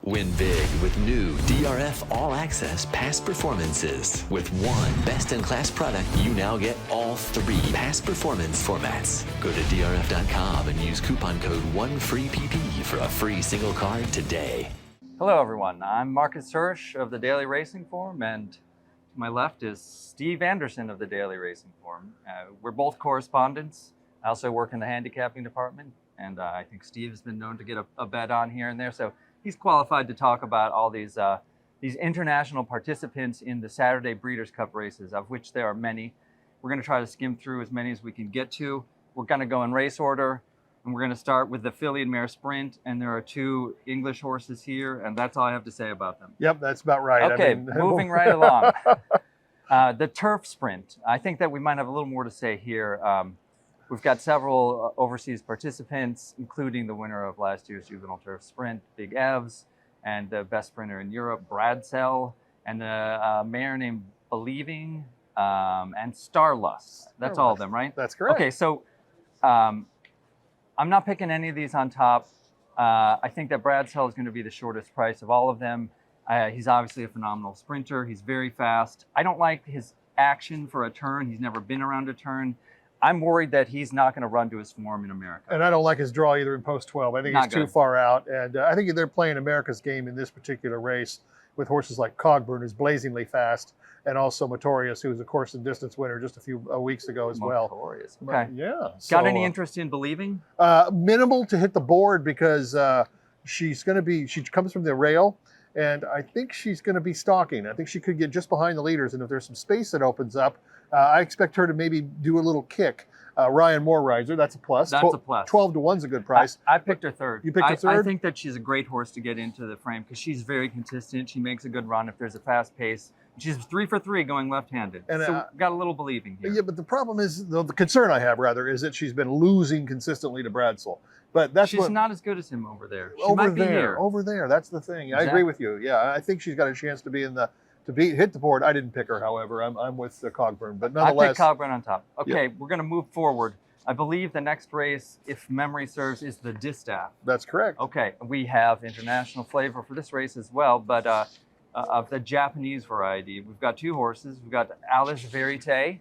Win big with new DRF All Access Past Performances. With one best-in-class product, you now get all 3 past performance formats. Go to DRF.com and use coupon code 1FREEPP for a free single card today. Hello everyone, I'm Marcus Hersh of the Daily Racing Form, and to my left is Steve Andersen of the Daily Racing Form. We're both correspondents. I also work in the handicapping department, and I think Steve has been known to get a bet on here and there, so he's qualified to talk about all these international participants in the Saturday Breeders' Cup races, of which there are many. We're going to try to skim through as many as we can get to. We're going to go in race order. And we're going to start with the filly and mare sprint, and there are 2 English horses here, and that's all I have to say about them. Yep, that's about right. Okay, moving right along. The turf sprint. I think that we might have a little more to say here. We've got several overseas participants, including the winner of last year's juvenile turf sprint, Big Evs, and the best sprinter in Europe, Bradsell, and a mare named Believing, and Starlust. That's all of them, right? That's correct. Okay, so I'm not picking any of these on top. I think that Bradsell is going to be the shortest price of all of them. He's obviously a phenomenal sprinter. He's very fast. I don't like his action for a turn. He's never been around a turn. I'm worried that he's not going to run to his form in America. And I don't like his draw either in post 12. I think he's too far out. And I think they're playing America's game in this particular race with horses like Cogburn, who's blazingly fast, and also Motorious, who was a course and distance winner just a few weeks ago as well. Motorious, okay. Yeah. Got any interest in Believing? Minimal to hit the board because she comes from the rail, and I think she's going to be stalking. I think she could get just behind the leaders, and if there's some space that opens up, I expect her to maybe do a little kick. Ryan Moore rides her. That's a plus. That's a plus. 12 to 1's a good price. I picked her third. You picked her third? I think that she's a great horse to get into the frame because she's very consistent. She makes a good run if there's a fast pace. She's 3 for 3 going left-handed. And so got a little Believing here. Yeah, but the problem is, the concern I have rather, is that she's been losing consistently to Bradsell. But she's not as good as him over there. She might be here. Over there. That's the thing. I agree with you. Yeah, I think she's got a chance to be in the hit the board. I didn't pick her, however. I'm with Cogburn, but nonetheless. I picked Cogburn on top. Okay, We're going to move forward. I believe the next race, if memory serves, is the Distaff. That's correct. Okay, we have international flavor for this race as well, but of the Japanese variety, we've got 2 horses. We've got Alice Verite,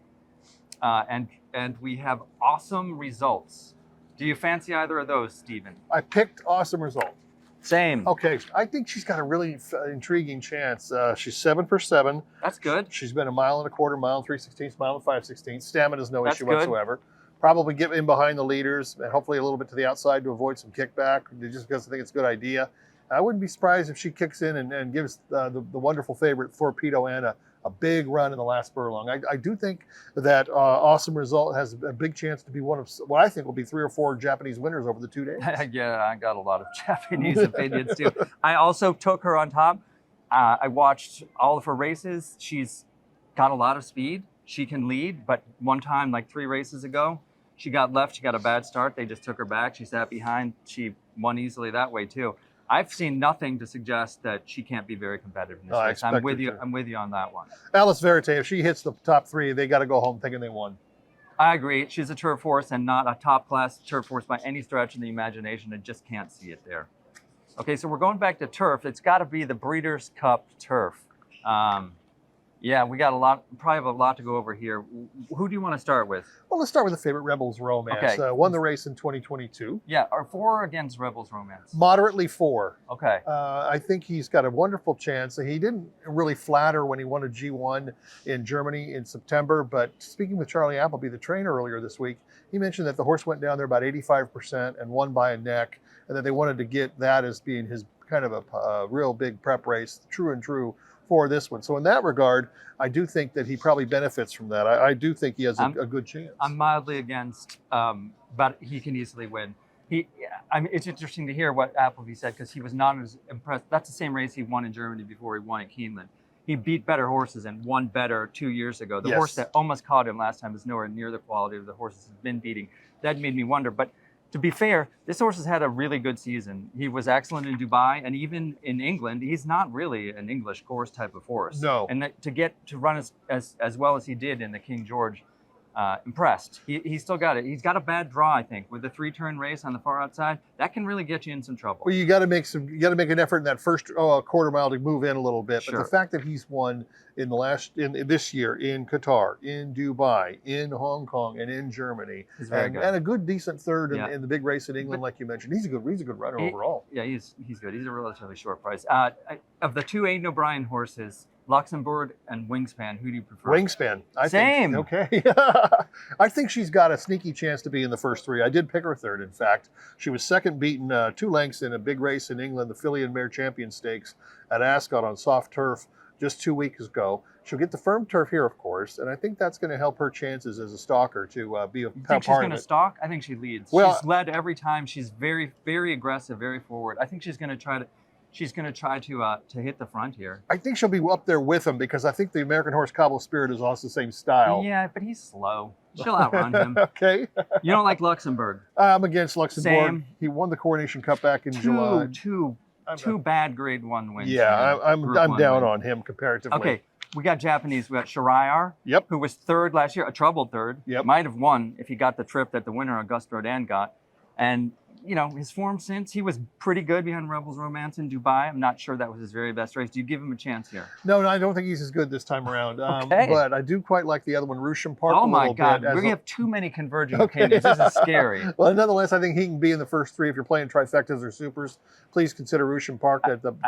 and we have Awesome Results. Do you fancy either of those, Stephen? I picked Awesome Result. Same. Okay, I think she's got a really intriguing chance. She's 7 for 7. That's good. She's been a 1 1/4, 1 3/16, 1 5/16. Stamina's no issue good. whatsoever. Probably get in behind the leaders and hopefully a little bit to the outside to avoid some kickback, just because I think it's a good idea. I wouldn't be surprised if she kicks in and gives the wonderful favorite Torpedo Anna a big run in the last furlong. I do think that Awesome Result has a big chance to be one of what I think will be 3 or 4 Japanese winners over the 2 days. Yeah, I got a lot of Japanese opinions too. I also took her on top. I watched all of her races. She's got a lot of speed. She can lead, but one time, like 3 races ago, she got left. She got a bad start. They just took her back. She sat behind. She won easily that way too. I've seen nothing to suggest that she can't be very competitive in this race. I'm with you. I'm with you on that one. Alice Verite, if she hits the top 3, they got to go home thinking they won. I agree. She's a turf horse and not a top-class turf horse by any stretch of the imagination. I just can't see it there. Okay, so we're going back to turf. It's got to be the Breeders' Cup turf. Yeah, we got probably have a lot to go over here. Who do you want to start with? Well, let's start with the favorite, Rebels Romance. Okay. Won the race in 2022. Yeah, are 4 against Rebels Romance? Moderately 4. Okay. I think he's got a wonderful chance. He didn't really flatter when he won a G1 in Germany in September, but speaking with Charlie Appleby, the trainer, earlier this week, he mentioned that the horse went down there about 85% and won by a neck, and that they wanted to get that as being his kind of a real big prep race, true and true, for this one. So in that regard, I do think that he probably benefits from that. I do think he has a good chance. I'm mildly against, but he can easily win. It's interesting to hear what Appleby said because he was not as impressed. That's the same race he won in Germany before he won at Keeneland. He beat better horses and won better 2 years ago. The horse that almost caught him last time is nowhere near the quality of the horses he's been beating. That made me wonder. But to be fair, this horse has had a really good season. He was excellent in Dubai, and even in England, he's not really an English course type of horse. No. And to run as well as he did in the King George, impressed. He's still got it. He's got a bad draw, I think, with the 3-turn race on the far outside. That can really get you in some trouble. Well, you got to make an effort in that first quarter mile to move in a little bit. Sure. But the fact that he's won in this year in Qatar, in Dubai, in Hong Kong, and in Germany, and a good decent third in the big race in England, like you mentioned, he's a good runner overall. Yeah, he's good. He's a relatively short price. Of the two Aidan O'Brien horses, Luxembourg and Wingspan, who do you prefer? Wingspan. Same. Okay. I think she's got a sneaky chance to be in the first three. I did pick her third, in fact. She was second, beaten 2 lengths in a big race in England, the Filly and Mare Champion Stakes at Ascot on soft turf just 2 weeks ago. She'll get the firm turf here, of course, and I think that's going to help her chances as a stalker to be a part of it. You think she's going to stalk? I think she leads. Well, she's led every time. She's very, very aggressive, very forward. I think she's going to try to hit the front here. I think she'll be up there with him because I think the American Horse Cobble Spirit is also the same style. Yeah, but he's slow. She'll outrun him. Okay. You don't like Luxembourg? I'm against Luxembourg. Same. He won the Coronation Cup back in July. Two bad Grade 1 wins. Yeah, I'm down on him comparatively. Okay, we got Japanese. We got Shirayar, who was third last year, a troubled third. Might have won if he got the trip that the winner, Auguste Rodin, got. And you know, his form since, he was pretty good behind Rebels Romance in Dubai. I'm not sure that was his very best race. Do you give him a chance here? No, I don't think he's as good this time around. Okay. But I do quite like the other one, Rusham Park. Oh my God, we have too many converging opinions. This is scary. Well, nonetheless, I think he can be in the first three if you're playing trifectas or supers. Please consider Rusham Park,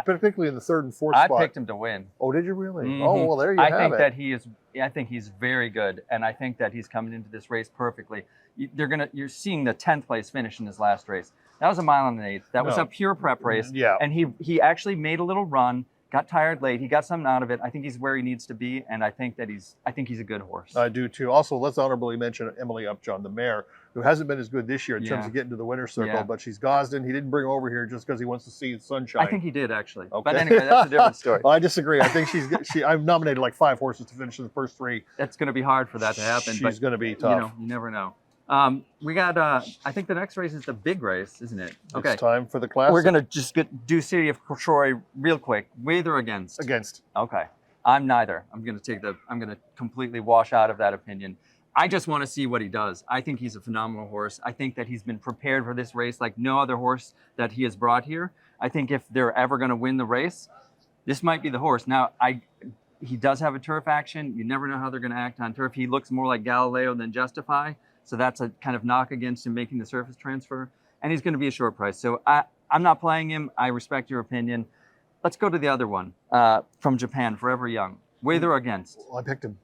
particularly in the third and fourth spot. I picked him to win. Oh, did you really? Mm-hmm. Oh, well, there you have it. I think he's very good, and I think that he's coming into this race perfectly. You're seeing the 10th place finish in his last race. That was a mile and an eighth. That was a pure prep race. Yeah. And he actually made a little run, got tired late. He got something out of it. I think he's where he needs to be, and I think he's a good horse. I do too. Also, let's honorably mention Emily Upjohn, the mare, who hasn't been as good this year in terms of getting to the winner's circle, but she's Gosden. He didn't bring her over here just because he wants to see the sunshine. I think he did, actually. Okay. But anyway, that's a different story. Well, I disagree. I think I've nominated like 5 horses to finish in the first 3. That's going to be hard for that to happen. She's going to be tough. You never know. We got, I think the next race is the big race, isn't it? Okay. It's time for the classic. We're going to just do City of Troy real quick. With or against? Against. Okay. I'm neither. I'm going to completely wash out of that opinion. I just want to see what he does. I think he's a phenomenal horse. I think that he's been prepared for this race like no other horse that he has brought here. I think if they're ever going to win the race, this might be the horse. Now, he does have a turf action. You never know how they're going to act on turf. He looks more like Galileo than Justify. So that's a kind of knock against him making the surface transfer. And he's going to be a short price. So I'm not playing him. I respect your opinion. Let's go to the other one from Japan, Forever Young. With or against? Well, I picked him.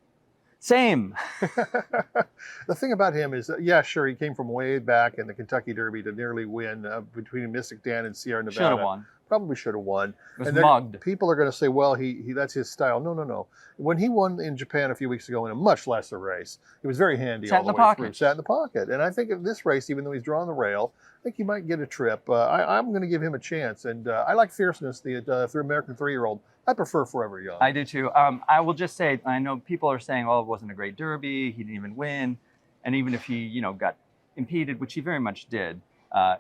Same. The thing about him is, sure, he came from way back in the Kentucky Derby to nearly win between Mystic Dan and Sierra Nevada. Should have won. Probably should have won. It was mugged. People are going to say, well, he that's his style. No. When he won in Japan a few weeks ago in a much lesser race, he was very handy all the way through. Sat in the pocket. And I think in this race, even though he's drawing the rail, I think he might get a trip. I'm going to give him a chance. And I like Fierceness, the American 3-year-old. I prefer Forever Young. I do too. I will just say, I know people are saying, oh, it wasn't a great Derby. He didn't even win. And even if he, got impeded, which he very much did,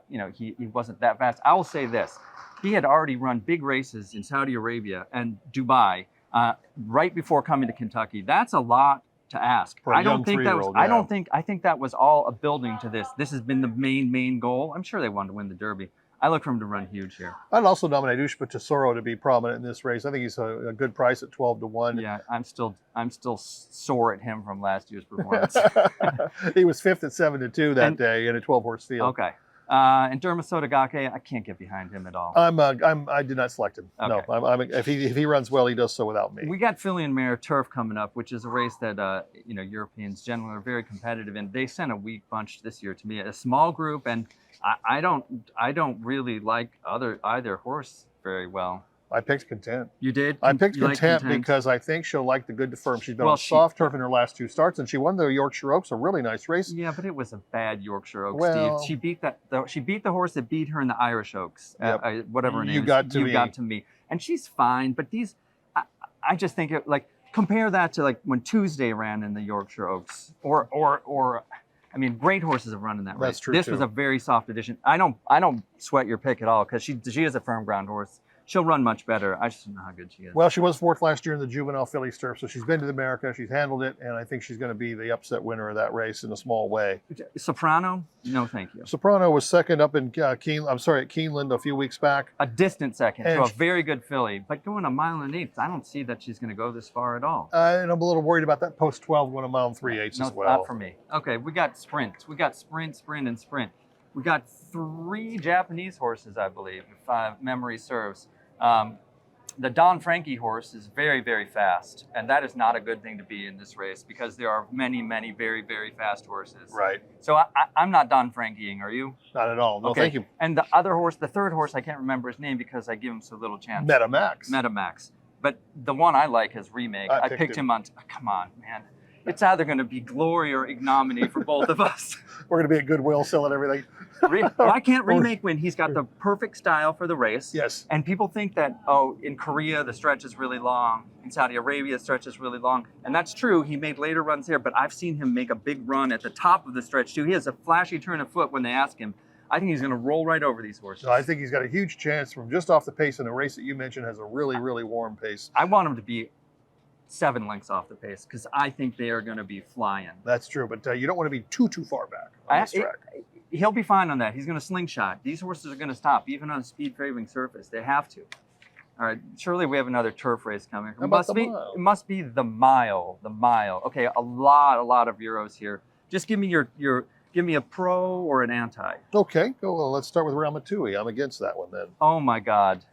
he wasn't that fast. I will say this. He had already run big races in Saudi Arabia and Dubai right before coming to Kentucky. That's a lot to ask. For a young 3-year-old, I think that was all a building to this. This has been the main goal. I'm sure they wanted to win the Derby. I look for him to run huge here. I'd also nominate Ushba Tesoro to be prominent in this race. I think he's a good price at 12-1. Yeah, I'm still sore at him from last year's performance. He was 5th at 7-2 that day in a 12-horse field. Okay. And Derma Sotogake, I can't get behind him at all. I did not select him. Okay. No, if he runs well, he does so without me. We got Filly and Mare Turf coming up, which is a race that Europeans generally are very competitive in. They sent a weak bunch this year to me, a small group, and I don't really like either horse very well. I picked Content. You did? I picked Content because I think she'll like the good to firm. She's been on soft turf in her last 2 starts, and she won the Yorkshire Oaks, a really nice race. Yeah, but it was a bad Yorkshire Oaks, Steve. She beat the horse that beat her in the Irish Oaks, whatever her name is. You got to me. And she's fine, but I just think compare that to when Tuesday ran in the Yorkshire Oaks, or great horses have run in that race. That's true. This was a very soft edition. I don't sweat your pick at all because she is a firm ground horse. She'll run much better. I just don't know how good she is. Well, she was 4th last year in the juvenile filly stirrup, so she's been to America, she's handled it, and I think she's going to be the upset winner of that race in a small way. Soprano? No, thank you. Soprano was second up in at Keeneland a few weeks back. A distant second And to a very good filly, but going a mile and 1/8, I don't see that she's going to go this far at all. And I'm a little worried about that post 12 going a mile and 3/8 No, as well. not for me. Okay, we got sprint. We got sprint, sprint, and sprint. We got 3 Japanese horses, I believe, if memory serves. The Don Frankie horse is very, very fast, and that is not a good thing to be in this race because there are many, many very, very fast horses. Right. So I'm not Don Frankieing, are you? Not at all. No, Okay. thank you. And the other horse, the third horse, I can't remember his name because I give him so little chance. Metamax. Metamax. But the one I like is Remake. I I picked picked him. him on, come on, man. It's either going to be glory or ignominy for both of us. We're going to be at Goodwill selling everything. Why can't Remake win? He's got the perfect style for the race. Yes. And people think that, oh, in Korea, the stretch is really long. In Saudi Arabia, the stretch is really long. And that's true. He made later runs there, but I've seen him make a big run at the top of the stretch, too. He has a flashy turn of foot when they ask him. I think he's going to roll right over these horses. So I think he's got a huge chance from just off the pace in a race that you mentioned has a really, really warm pace. I want him to be 7 lengths off the pace because I think they are going to be flying. That's true, but you don't want to be too far back on this track. He'll be fine on that. He's going to slingshot. These horses are going to stop, even on a speed-favoring surface. They have to. All right, surely we have another turf race coming. How about the mile? It must be the mile. The mile. Okay, a lot of euros here. Just give me give me a pro or an anti. Okay, well, let's start with Ramatui. I'm against that one then. Oh my God.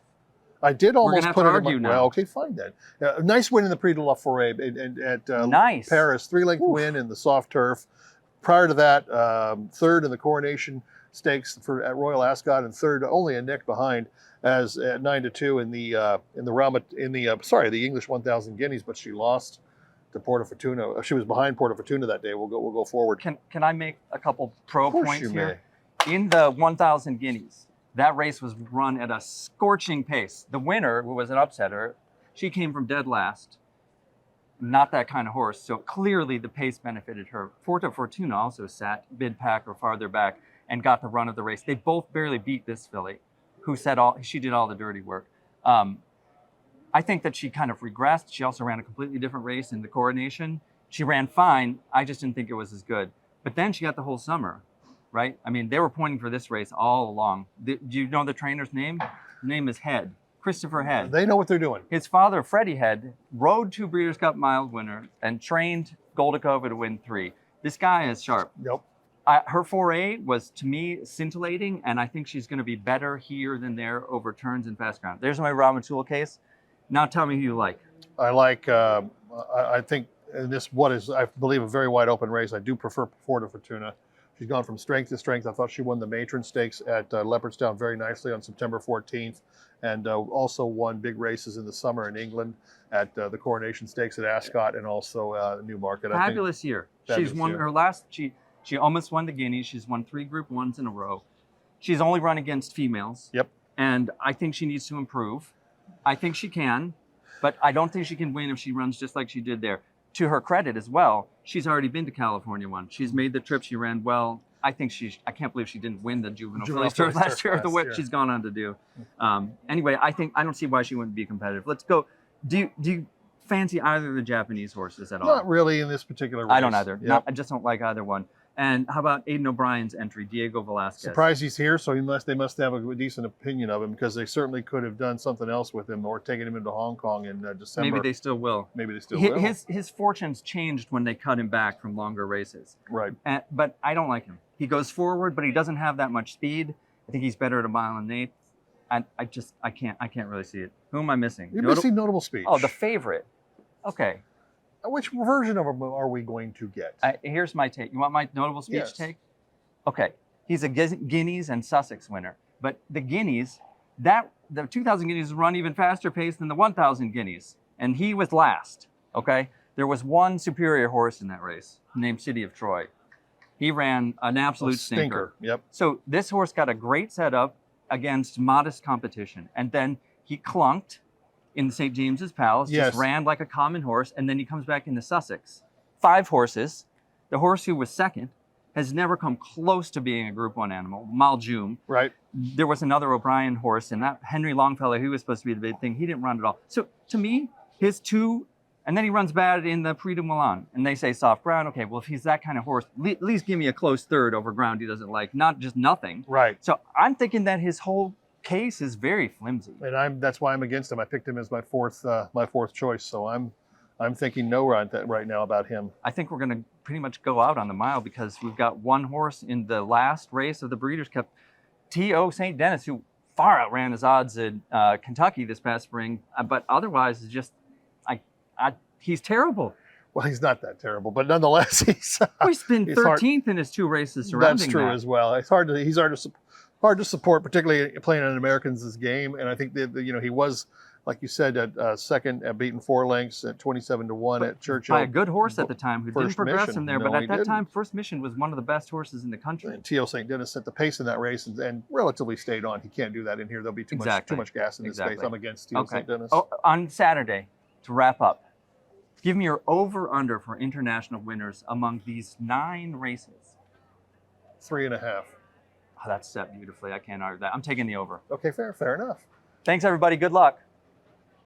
I did almost gonna have put to it argue in my, now. well, okay, fine then. Nice win in the Prix de la Forêt at Nice. Paris. 3-length win in the soft turf. Prior to that, 3rd in the Coronation Stakes at Royal Ascot, and 3rd only a neck behind as at 9-2 in the English 1,000 Guineas, but she lost to Porta Fortuna. She was behind Porta Fortuna that day. We'll go forward. Can I make a couple pro Of course points you here? In the 1,000 Guineas, that race was run at a scorching pace. The winner, who was an upsetter, she came from dead last. Not that kind of horse, so clearly the pace benefited her. Porta Fortuna also sat mid-pack or farther back and got the run of the race. They both barely beat this filly, who said she did all the dirty work. I think that she kind of regressed. She also ran a completely different race in the Coronation. She ran fine. I just didn't think it was as good. But then she got the whole summer, right? I mean, they were pointing for this race all along. Do you know the trainer's name? His name is Head, Christopher Head. They know what they're doing. His father, Freddie Head, rode 2 Breeders' Cup Miles winner and trained Goldacova to win 3. This guy is sharp. Yep. Her 4A was, to me, scintillating, and I think she's going to be better here than there over turns and fast ground. There's my Ramatul case. Now tell me who you like. I like, I think in this, what is, I believe, a very wide open race, I do prefer Porta Fortuna. She's gone from strength to strength. I thought she won the Matron Stakes at Leopardstown very nicely on September 14th, and also won big races in the summer in England at the Coronation Stakes at Ascot and also Newmarket. Fabulous year. Fabulous She's won year. her last, she almost won the Guineas. She's won 3 Group 1s in a row. She's only run against females. Yep. And I think she needs to improve. I think she can, but I don't think she can win if she runs just like she did there. To her credit as well, she's already been to California once. She's made the trip. She ran well. I think I can't believe she didn't win the Juvenile Fillies Turf last year, the whip she's gone on to do. Anyway, I don't see why she wouldn't be competitive. Let's go. Do you fancy either of the Japanese horses at all? Not really in this particular race. I don't either. Yep. I just don't like either one. And how about Aidan O'Brien's entry, Diego Velasquez? Surprised he's here, so they must have a decent opinion of him because they certainly could have done something else with him or taken him into Hong Kong in December. Maybe they still will. Maybe they still will. His fortunes changed when they cut him back from longer races. Right. But I don't like him. He goes forward, but he doesn't have that much speed. I think he's better at a mile and 1/8. I can't really see it. Who am I missing? You're missing Notable Speech. Oh, the favorite. Okay. Which version of him are we going to get? Here's my take. You want my Notable Speech Yes. take? Okay. He's a Guineas and Sussex winner. But the Guineas, the 2,000 Guineas run even faster pace than the 1,000 Guineas. And he was last, okay? There was one superior horse in that race named City of Troy. He ran an absolute stinker. Yep. So this horse got a great setup against modest competition. And then he clunked in St. James's Palace, just ran like a common horse, and then he comes back into Sussex. 5 horses. The horse who was second has never come close to being a Group 1 animal. Maljum. Right. There was another O'Brien horse, and that Henry Longfellow, he was supposed to be the big thing. He didn't run at all. So to me, his two, and then he runs bad in the Prix du Milan, and they say soft ground. Okay, well, if he's that kind of horse, at least give me a close third over ground he doesn't like, not just nothing. Right. So I'm thinking that his whole case is very flimsy. And that's why I'm against him. I picked him as my fourth choice. So I'm thinking no right now about him. I think we're going to pretty much go out on the mile because we've got one horse in the last race of the Breeders' Cup, T.O. St. Denis, who far outran his odds at Kentucky this past spring, but otherwise is just, he's terrible. Well, he's not that terrible, but nonetheless, he's been 13th in his two races surrounding That's true as well. He's hard to support, particularly playing on Americans' game. And I think that he was, like you said, at second, beaten 4 lengths at 27-1 at Churchill. By a good horse at the time who didn't progress him there, No, but at he that didn't. time, First Mission was one of the best horses in the country. And T.O. St. Denis set the pace in that race and relatively stayed on. He can't do that in here. There'll be too much gas in this space. I'm against T.O. St. Denis. Oh, on Saturday, to wrap up, give me your over-under for international winners among these 9 races. 3.5. Oh, that's set beautifully. I can't argue that. I'm taking the over. Okay, fair enough. Thanks, everybody. Good luck.